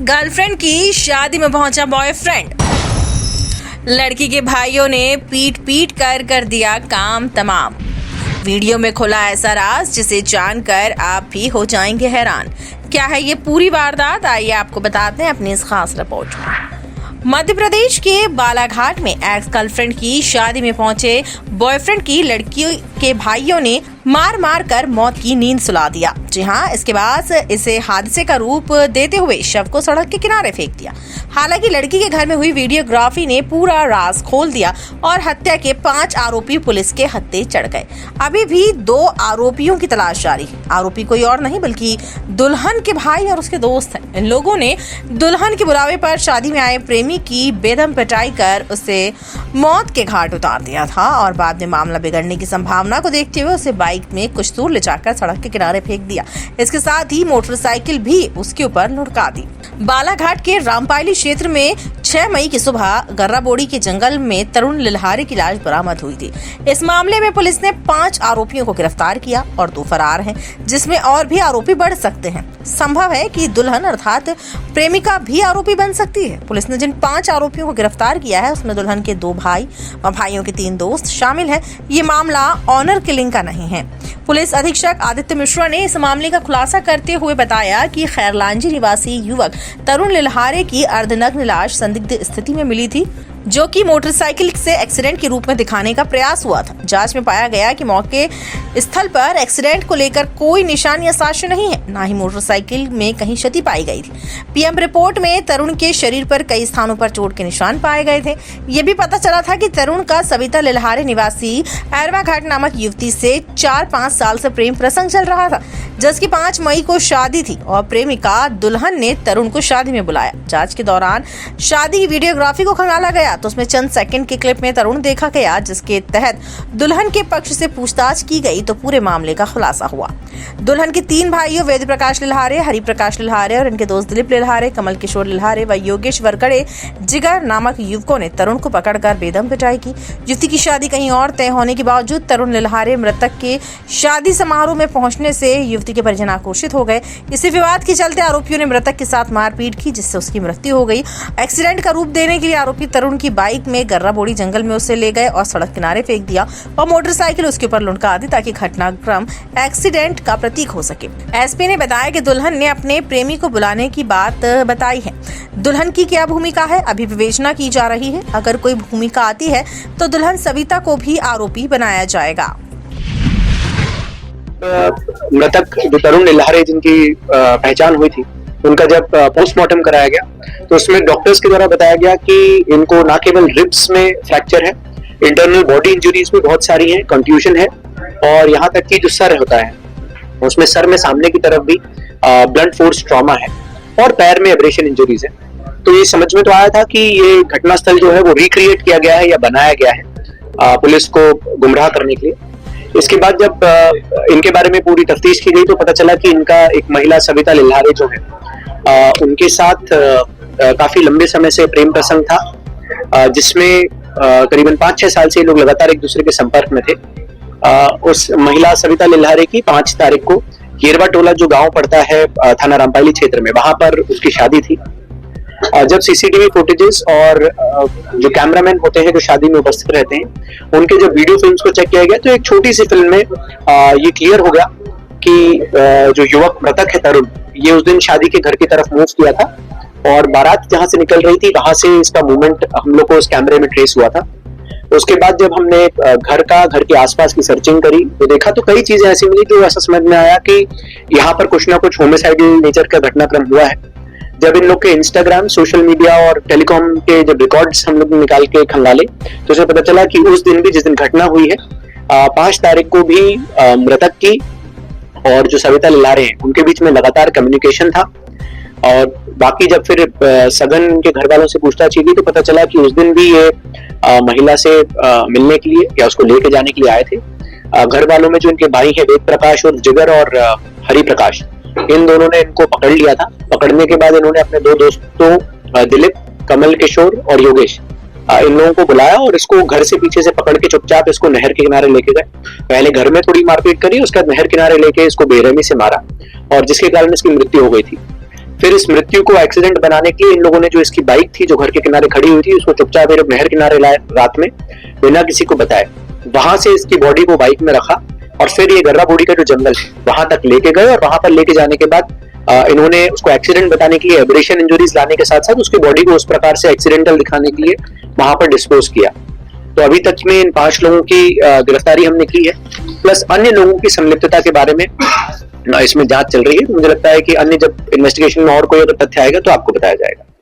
Girlfriend की शादी में पहुंचा बॉयफ्रेंड। लड़की के भाइयों ने पीट पीट कर दिया काम तमाम। वीडियो में खुला ऐसा राज जिसे जानकर आप भी हो जाएंगे हैरान। क्या है ये पूरी वारदात, आइए आपको बताते हैं अपनी इस खास रिपोर्ट में। मध्य प्रदेश के बालाघाट में एक्स गर्लफ्रेंड की शादी में पहुंचे बॉयफ्रेंड की लड़की के भाइयों ने मार मार कर मौत की नींद सुला दिया। जी हाँ, इसके बाद इसे हादसे का रूप देते हुए शव को सड़क के किनारे फेंक दिया। हालांकि लड़की के घर में हुई वीडियोग्राफी ने पूरा राज खोल दिया और हत्या के 5 आरोपी पुलिस के हत्थे चढ़ गए। अभी भी 2 आरोपियों की तलाश जारी है। आरोपी कोई और नहीं बल्कि दुल्हन के भाई और उसके दोस्त हैं। इन लोगों ने दुल्हन के बुलावे पर शादी में आए प्रेमी की बेदम पिटाई कर उसे मौत के घाट उतार दिया था और बाद में मामला बिगड़ने की संभावना को देखते हुए उसे बाइक में कुछ दूर ले जाकर सड़क के किनारे फेंक दिया। इसके साथ ही मोटरसाइकिल भी उसके ऊपर लुढ़का दी। बालाघाट के रामपायली क्षेत्र में 6 मई की सुबह गर्राबोड़ी के जंगल में तरुण लिल्हारे की लाश बरामद हुई थी। इस मामले में पुलिस ने 5 आरोपियों को गिरफ्तार किया और 2 फरार हैं, जिसमें और भी आरोपी बढ़ सकते हैं। संभव है कि दुल्हन अर्थात प्रेमिका भी आरोपी बन सकती है। पुलिस ने जिन 5 आरोपियों को गिरफ्तार किया है उसमें दुल्हन के 2 भाई और भाइयों के 3 दोस्त शामिल हैं। ये मामला ऑनर किलिंग का नहीं है। पुलिस अधीक्षक आदित्य मिश्रा ने इस मामले का खुलासा करते हुए बताया कि खैरलांजी निवासी युवक तरुण लिल्हारे की अर्धनग्न लाश संदिग्ध स्थिति में मिली थी, जो कि मोटरसाइकिल से एक्सीडेंट के रूप में दिखाने का प्रयास हुआ था। जांच में पाया गया कि मौके स्थल पर एक्सीडेंट को लेकर कोई निशान या साक्ष्य नहीं है, ना ही मोटरसाइकिल में कहीं क्षति पाई गई थी। पीएम रिपोर्ट में तरुण के शरीर पर कई स्थानों पर चोट के निशान पाए गए थे। ये भी पता चला था कि तरुण का सविता लिल्हारे निवासी एरवा घाट नामक युवती से 4-5 साल से प्रेम प्रसंग चल रहा था, जिसकी 5 मई को शादी थी और प्रेमिका दुल्हन ने तरुण को शादी में बुलाया। जांच के दौरान शादी की वीडियोग्राफी को खंगाला गया तो उसमें चंद सेकंड के क्लिप में तरुण देखा गया, जिसके तहत दुल्हन के पक्ष से पूछताछ की गई तो पूरे मामले का खुलासा हुआ। दुल्हन के 3 भाइयों वेद प्रकाश लिल्हारे, हरि प्रकाश लिल्हारे और इनके दोस्त दिलीप लिल्हारे, कमल किशोर लिल्हारे व योगेश वरकड़े जिगर नामक युवकों ने तरुण को पकड़कर बेदम पिटाई की। युवती की शादी कहीं और तय होने के बावजूद तरुण लिल्हारे मृतक के शादी समारोह में पहुंचने से युवती के परिजन आक्रोशित हो गए। इसी विवाद के चलते आरोपियों ने मृतक के साथ मारपीट की, जिससे उसकी मृत्यु हो गई। एक्सीडेंट का रूप देने के लिए आरोपी तरुण की बाइक में गर्राबोड़ी जंगल में उसे ले गए और सड़क किनारे फेंक दिया और मोटरसाइकिल उसके ऊपर लुढ़का दी ताकि घटनाक्रम एक्सीडेंट का प्रतीक हो सके। एसपी ने बताया कि दुल्हन ने अपने प्रेमी को बुलाने की बात बताई है। दुल्हन की क्या भूमिका है, अभी विवेचना की जा रही है। अगर कोई भूमिका आती है तो दुल्हन सविता को भी आरोपी बनाया जाएगा। मृतक जो तरुण लिल्हारे जिनकी पहचान हुई थी, उनका जब पोस्टमार्टम कराया गया तो उसमें डॉक्टर्स के द्वारा बताया गया कि इनको न केवल रिब्स में फ्रैक्चर है, इंटरनल बॉडी इंजरीज भी बहुत सारी हैं, कंट्यूजन है और यहाँ तक कि जो सर होता है उसमें सर में सामने की तरफ भी ब्लंट फोर्स ट्रॉमा है और पैर में एब्रेशन इंजरीज है। तो ये समझ में तो आया था कि ये घटनास्थल जो है वो रिक्रिएट किया गया है या बनाया गया है पुलिस को गुमराह करने के लिए। इसके बाद जब इनके बारे में पूरी तफ्तीश की गई तो पता चला कि इनका एक महिला सविता लिल्हारे जो है उनके साथ काफी लंबे समय से प्रेम प्रसंग था, जिसमें करीबन 5-6 साल से लोग लगातार एक दूसरे के संपर्क में थे। उस महिला सविता लिल्हारे की 5 तारीख को केरवा टोला जो गांव पड़ता है थाना रामपायली क्षेत्र में, वहां पर उसकी शादी थी। जब सीसीटीवी फुटेजेस और जो कैमरामैन होते हैं जो शादी में उपस्थित रहते हैं, उनके जब वीडियो फिल्म्स को चेक किया गया तो एक छोटी सी फिल्म में ये क्लियर हो गया कि जो युवक मृतक है तरुण, ये उस दिन शादी के घर की तरफ मूव किया था और बारात जहां से निकल रही थी वहां से इसका मूवमेंट हम लोग को उस कैमरे में ट्रेस हुआ था। उसके बाद जब हमने घर के आसपास की सर्चिंग करी तो देखा तो कई चीजें ऐसी मिली जो ऐसा समझ में आया कि यहाँ पर कुछ ना कुछ होमिसाइडल नेचर का घटनाक्रम हुआ है। जब इन लोग के इंस्टाग्राम, सोशल मीडिया और टेलीकॉम के जब रिकॉर्ड्स हम लोग निकाल के खंगाले तो उसे पता चला कि उस दिन भी जिस दिन घटना हुई है 5 तारीख को भी मृतक की और जो सविता लिल्हारे हैं उनके बीच में लगातार कम्युनिकेशन था। और बाकी जब फिर सगन के घर वालों से पूछताछ की तो पता चला कि उस दिन भी ये महिला से मिलने के लिए या उसको लेके जाने के लिए आए थे। घर वालों में जो इनके भाई हैं वेद प्रकाश और जिगर और हरि प्रकाश, इन दोनों ने इनको पकड़ लिया था। पकड़ने के बाद इन्होंने अपने 2 दोस्तों दिलीप, कमल किशोर और योगेश, इन लोगों को बुलाया और इसको घर से पीछे से पकड़ के चुपचाप इसको नहर के किनारे लेके गए। पहले घर में थोड़ी मारपीट करी, उसके बाद नहर किनारे लेके इसको बेरहमी से मारा और जिसके कारण इसकी मृत्यु हो गई थी। फिर इस मृत्यु को एक्सीडेंट बनाने के लिए इन लोगों ने जो इसकी बाइक थी जो घर के किनारे खड़ी हुई थी उसको चुपचाप नहर किनारे लाए रात में बिना किसी को बताए। वहां से इसकी बॉडी को बाइक में रखा और फिर ये गर्रा बोड़ी का जो जंगल है वहां तक लेके गए और वहां पर लेके जाने के बाद इन्होंने उसको एक्सीडेंट बताने के लिए एब्रेशन इंजरीज लाने के साथ साथ उसकी बॉडी को उस प्रकार से एक्सीडेंटल दिखाने के लिए वहां पर डिस्पोज किया। तो अभी तक में इन 5 लोगों की गिरफ्तारी हमने की है, प्लस अन्य लोगों की संलिप्तता के बारे में इसमें जांच चल रही है। मुझे लगता है कि अन्य जब इन्वेस्टिगेशन में और कोई अगर तथ्य आएगा तो आपको बताया जाएगा।